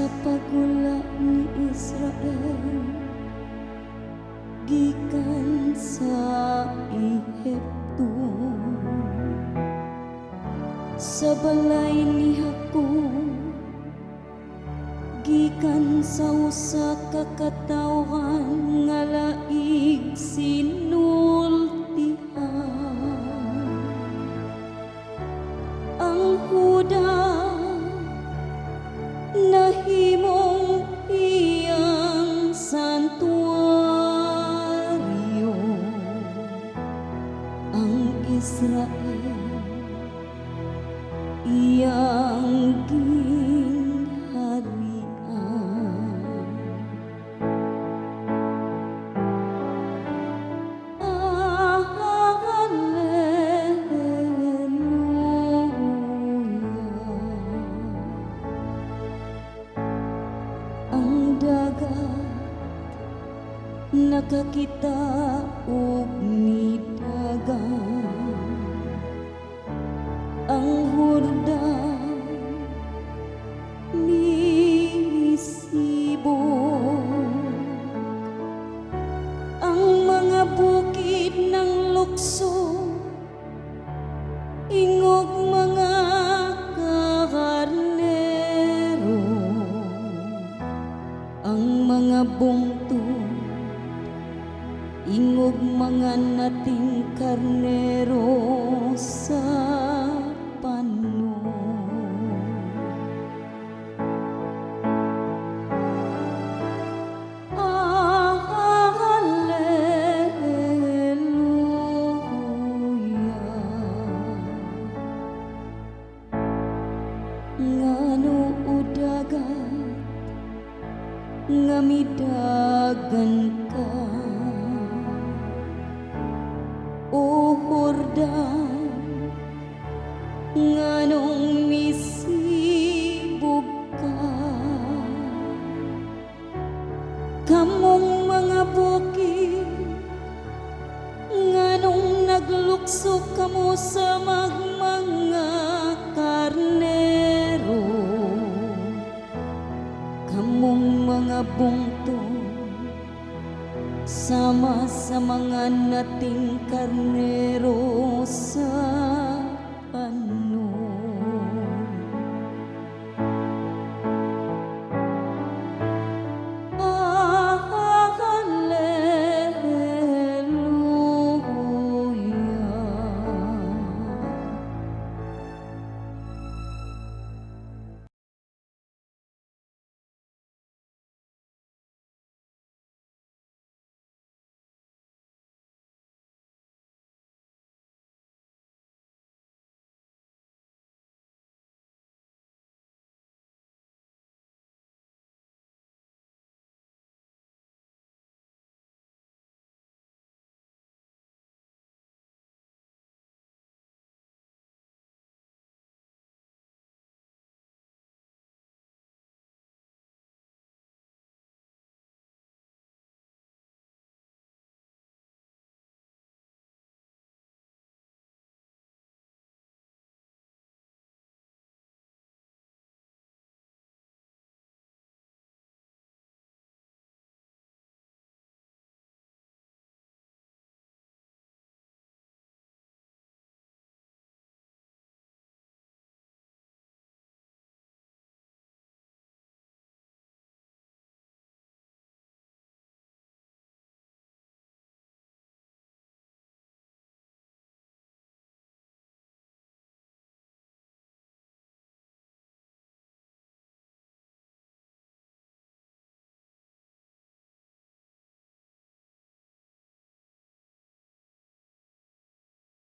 sa pagula ni Israel gikan sa Ehipto, sa balay ni Jacob gikan sa usa ka katawhan nga laig sinultihan. Ang Huda nahimong iyang santuaryo, ang Israel iyang ginharian. Ang dagat nakakita og nidagan, ang Jordan misibog, ang mga bukid ng lukso ingog mga karnero, ang mga bungtod ingog mga nating karnero sa panon. Ngano o dagat nga midagan ka, o Jordan nganong misibog ka. Kamong mga bukid nganong naglukso kamo sa mga karnero, kamong mga bungtod sama sa mga nating karnero sa